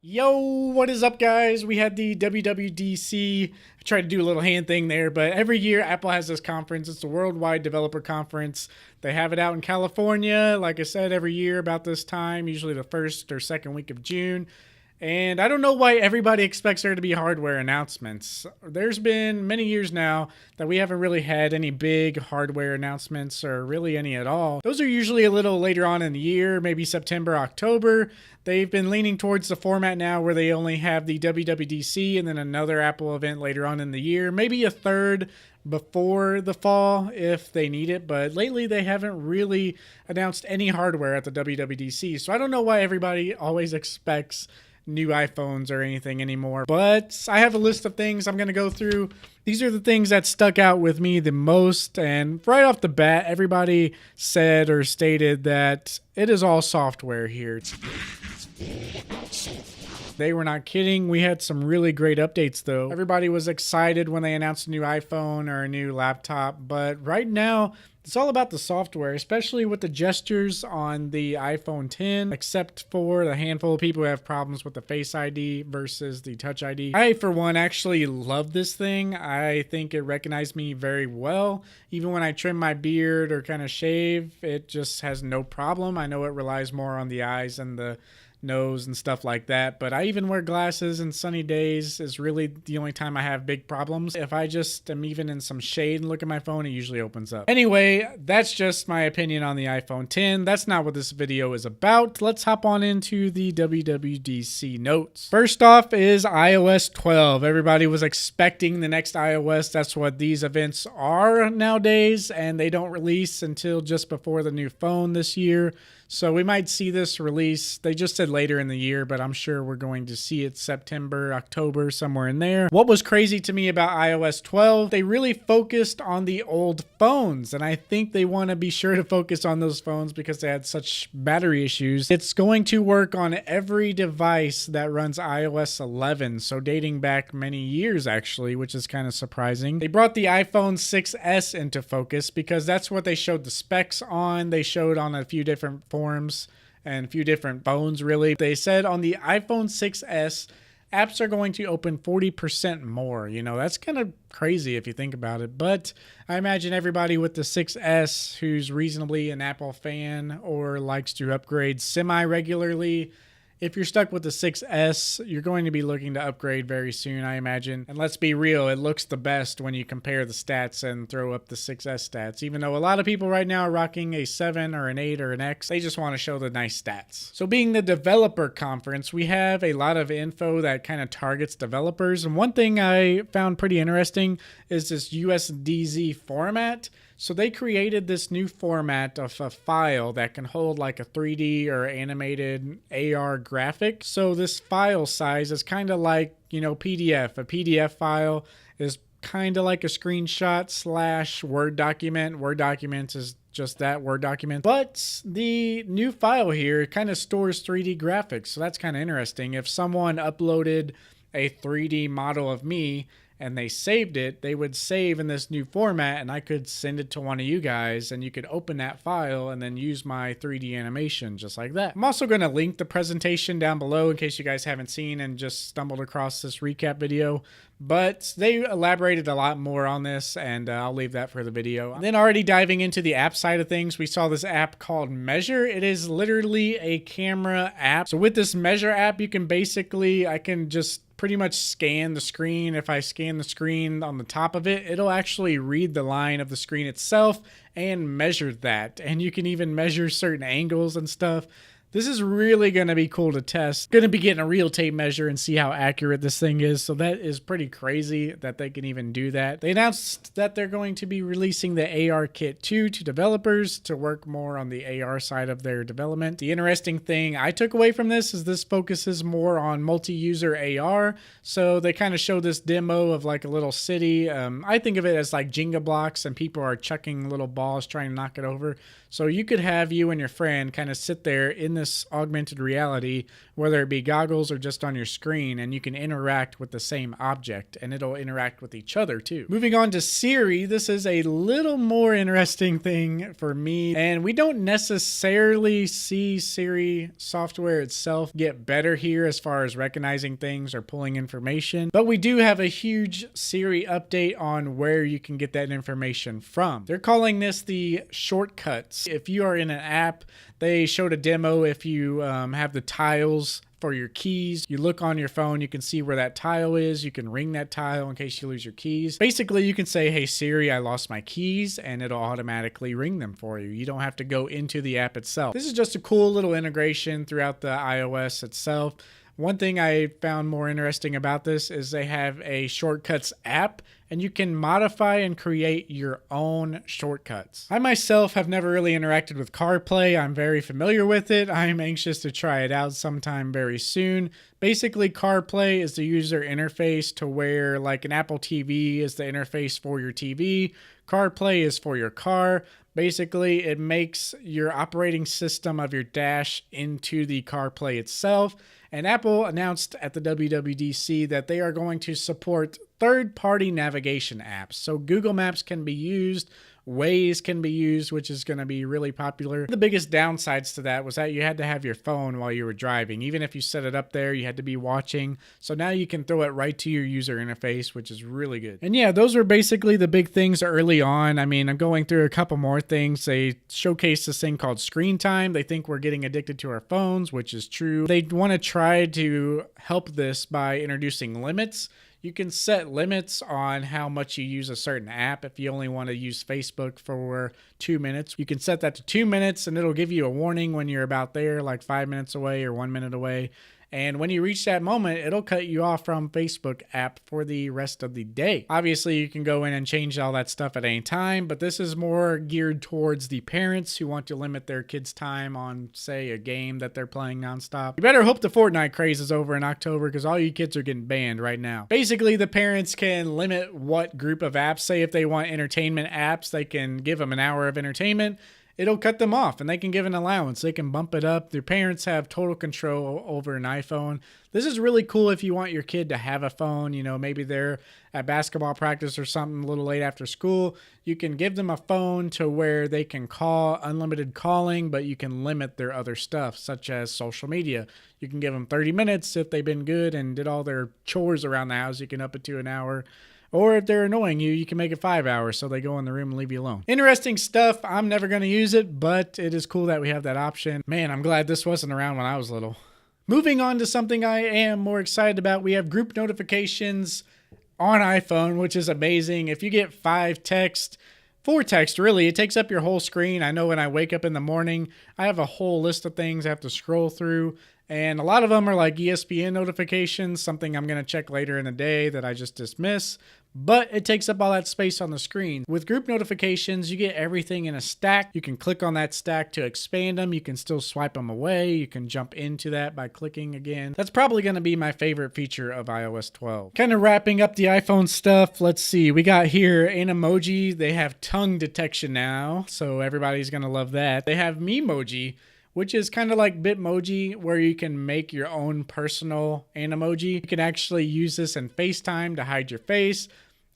Yo, what is up, guys? We had the WWDC. I tried to do a little hand thing there, but every year Apple has this conference. It's the Worldwide Developer Conference. They have it out in California, like I said, every year about this time, usually the first or second week of June. And I don't know why everybody expects there to be hardware announcements. There's been many years now that we haven't really had any big hardware announcements or really any at all. Those are usually a little later on in the year, maybe September, October. They've been leaning towards the format now where they only have the WWDC and then another Apple event later on in the year, maybe a third before the fall if they need it, but lately they haven't really announced any hardware at the WWDC. So I don't know why everybody always expects new iPhones or anything anymore, but I have a list of things I'm going to go through. These are the things that stuck out with me the most, and right off the bat, everybody said or stated that it is all software here. They were not kidding. We had some really great updates though. Everybody was excited when they announced a new iPhone or a new laptop, but right now it's all about the software, especially with the gestures on the iPhone X, except for the handful of people who have problems with the Face ID versus the Touch ID. I, for one, actually love this thing. I think it recognized me very well. Even when I trim my beard or kind of shave, it just has no problem. I know it relies more on the eyes and the nose and stuff like that, but I even wear glasses and sunny days is really the only time I have big problems. If I just am even in some shade and look at my phone, it usually opens up. Anyway, that's just my opinion on the iPhone X. That's not what this video is about. Let's hop on into the WWDC notes. First off is iOS 12. Everybody was expecting the next iOS. That's what these events are nowadays, and they don't release until just before the new phone this year. So we might see this release. They just said later in the year, but I'm sure we're going to see it September, October, somewhere in there. What was crazy to me about iOS 12, they really focused on the old phones. And I think they want to be sure to focus on those phones because they had such battery issues. It's going to work on every device that runs iOS 11. So dating back many years actually, which is kind of surprising. They brought the iPhone 6S into focus because that's what they showed the specs on. They showed on a few different forms and a few different phones really. They said on the iPhone 6S, apps are going to open 40% more. You know, that's kind of crazy if you think about it. But I imagine everybody with the 6S who's reasonably an Apple fan or likes to upgrade semi-regularly, if you're stuck with the 6S, you're going to be looking to upgrade very soon, I imagine. And let's be real, it looks the best when you compare the stats and throw up the 6S stats. Even though a lot of people right now are rocking a 7 or an 8 or an X, they just want to show the nice stats. So being the developer conference, we have a lot of info that kind of targets developers. And one thing I found pretty interesting is this USDZ format. So they created this new format of a file that can hold like a 3D or animated AR graphic. So this file size is kind of like, you know, PDF. A PDF file is kind of like a screenshot / Word document. Word documents is just that, Word document. But the new file here kind of stores 3D graphics. So that's kind of interesting. If someone uploaded a 3D model of me and they saved it, they would save in this new format and I could send it to one of you guys and you could open that file and then use my 3D animation just like that. I'm also going to link the presentation down below in case you guys haven't seen and just stumbled across this recap video. But they elaborated a lot more on this and I'll leave that for the video. And then already diving into the app side of things, we saw this app called Measure. It is literally a camera app. So with this Measure app, you can basically, I can just pretty much scan the screen. If I scan the screen on the top of it, it'll actually read the line of the screen itself and measure that. And you can even measure certain angles and stuff. This is really going to be cool to test. Going to be getting a real tape measure and see how accurate this thing is. So that is pretty crazy that they can even do that. They announced that they're going to be releasing the AR Kit 2 to developers to work more on the AR side of their development. The interesting thing I took away from this is this focuses more on multi-user AR. So they kind of show this demo of like a little city. I think of it as like Jenga blocks and people are chucking little balls trying to knock it over. So you could have you and your friend kind of sit there in this augmented reality whether it be goggles or just on your screen, and you can interact with the same object, and it'll interact with each other too. Moving on to Siri, this is a little more interesting thing for me, and we don't necessarily see Siri software itself get better here as far as recognizing things or pulling information, but we do have a huge Siri update on where you can get that information from. They're calling this the shortcuts. If you are in an app, they showed a demo. If you have the tiles for your keys, you look on your phone, you can see where that tile is. You can ring that tile in case you lose your keys. Basically, you can say, hey Siri, I lost my keys, and it'll automatically ring them for you. You don't have to go into the app itself. This is just a cool little integration throughout the iOS itself. One thing I found more interesting about this is they have a shortcuts app, and you can modify and create your own shortcuts. I myself have never really interacted with CarPlay. I'm very familiar with it. I'm anxious to try it out sometime very soon. Basically, CarPlay is the user interface to where, like, an Apple TV is the interface for your TV. CarPlay is for your car. Basically, it makes your operating system of your dash into the CarPlay itself. And Apple announced at the WWDC that they are going to support third-party navigation apps. So Google Maps can be used, Waze can be used, which is going to be really popular. The biggest downsides to that was that you had to have your phone while you were driving. Even if you set it up there, you had to be watching. So now you can throw it right to your user interface, which is really good. And yeah, those were basically the big things early on. I mean, I'm going through a couple more things. They showcased this thing called screen time. They think we're getting addicted to our phones, which is true. They want to try to help this by introducing limits. You can set limits on how much you use a certain app. If you only want to use Facebook for 2 minutes, you can set that to 2 minutes, and it'll give you a warning when you're about there, like 5 minutes away or 1 minute away. And when you reach that moment, it'll cut you off from Facebook app for the rest of the day. Obviously, you can go in and change all that stuff at any time, but this is more geared towards the parents who want to limit their kids' time on, say, a game that they're playing nonstop. You better hope the Fortnite craze is over in October, because all you kids are getting banned right now. Basically, the parents can limit what group of apps. Say if they want entertainment apps, they can give them an hour of entertainment. It'll cut them off, and they can give an allowance. They can bump it up. Their parents have total control over an iPhone. This is really cool if you want your kid to have a phone. You know, maybe they're at basketball practice or something a little late after school. You can give them a phone to where they can call, unlimited calling, but you can limit their other stuff, such as social media. You can give them 30 minutes if they've been good and did all their chores around the house. You can up it to an hour. Or if they're annoying you, you can make it 5 hours so they go in the room and leave you alone. Interesting stuff. I'm never going to use it, but it is cool that we have that option. Man, I'm glad this wasn't around when I was little. Moving on to something I am more excited about, we have group notifications on iPhone, which is amazing. If you get 4 text, really, it takes up your whole screen. I know when I wake up in the morning, I have a whole list of things I have to scroll through. And a lot of them are like ESPN notifications, something I'm going to check later in the day that I just dismiss. But it takes up all that space on the screen. With group notifications, you get everything in a stack. You can click on that stack to expand them. You can still swipe them away. You can jump into that by clicking again. That's probably going to be my favorite feature of iOS 12. Kind of wrapping up the iPhone stuff. Let's see. We got here an emoji. They have tongue detection now, so everybody's going to love that. They have Memoji, which is kind of like Bitmoji, where you can make your own personal Animoji. You can actually use this in FaceTime to hide your face.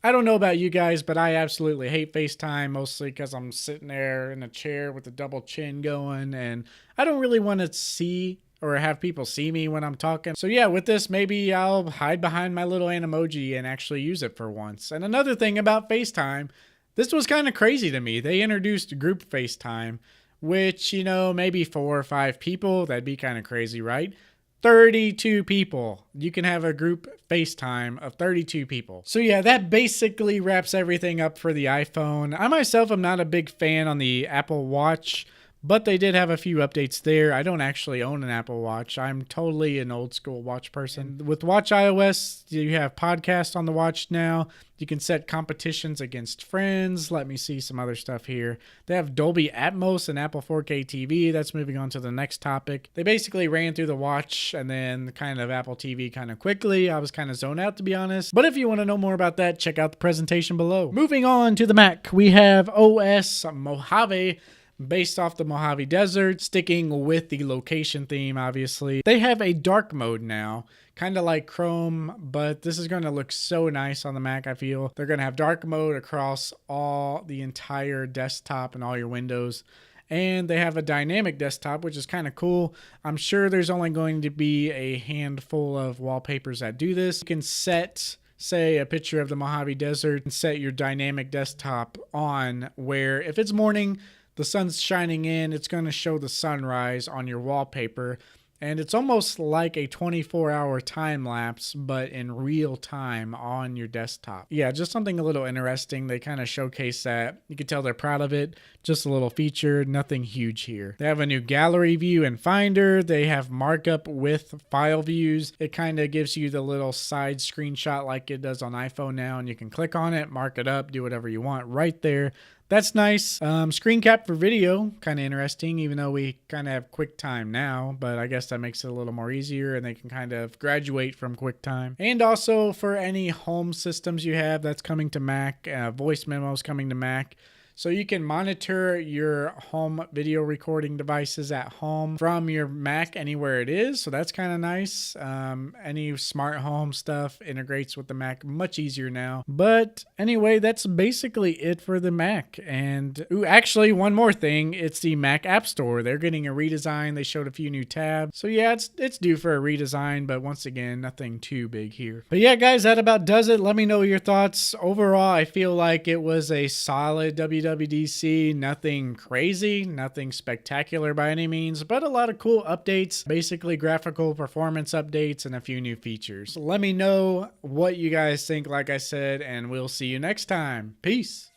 I don't know about you guys, but I absolutely hate FaceTime, mostly because I'm sitting there in a chair with a double chin going, and I don't really want to see or have people see me when I'm talking. So yeah, with this, maybe I'll hide behind my little Animoji and actually use it for once. And another thing about FaceTime, this was kind of crazy to me. They introduced group FaceTime, which, you know, maybe 4 or 5 people, that'd be kind of crazy, right? 32 people. You can have a group FaceTime of 32 people. So yeah, that basically wraps everything up for the iPhone. I myself am not a big fan on the Apple Watch, but they did have a few updates there. I don't actually own an Apple Watch. I'm totally an old school watch person. With Watch iOS, you have podcasts on the watch now. You can set competitions against friends. Let me see some other stuff here. They have Dolby Atmos and Apple 4K TV. That's moving on to the next topic. They basically ran through the watch and then kind of Apple TV kind of quickly. I was kind of zoned out, to be honest. But if you want to know more about that, check out the presentation below. Moving on to the Mac, we have OS Mojave. based off the Mojave Desert, sticking with the location theme, obviously. They have a dark mode now, kind of like Chrome, but this is going to look so nice on the Mac, I feel. They're going to have dark mode across the entire desktop and all your windows. And they have a dynamic desktop, which is kind of cool. I'm sure there's only going to be a handful of wallpapers that do this. You can set, say, a picture of the Mojave Desert and set your dynamic desktop on where if it's morning, the sun's shining in, it's going to show the sunrise on your wallpaper. And it's almost like a 24-hour time lapse, but in real time on your desktop. Yeah, just something a little interesting. They kind of showcase that. You can tell they're proud of it. Just a little feature, nothing huge here. They have a new gallery view and finder. They have markup with file views. It kind of gives you the little side screenshot like it does on iPhone now, and you can click on it, mark it up, do whatever you want right there. That's nice. Screen cap for video, kind of interesting, even though we kind of have QuickTime now, but I guess that makes it a little more easier and they can kind of graduate from QuickTime. And also for any home systems you have, that's coming to Mac, voice memos coming to Mac. So you can monitor your home video recording devices at home from your Mac anywhere it is. So that's kind of nice. Any smart home stuff integrates with the Mac much easier now. But anyway, that's basically it for the Mac. And actually one more thing, it's the Mac App Store. They're getting a redesign. They showed a few new tabs. So yeah, it's due for a redesign, but once again, nothing too big here. But yeah, guys, that about does it. Let me know your thoughts. Overall, I feel like it was a solid WWDC, nothing crazy, nothing spectacular by any means, but a lot of cool updates, basically graphical performance updates and a few new features. Let me know what you guys think, like I said, and we'll see you next time. Peace.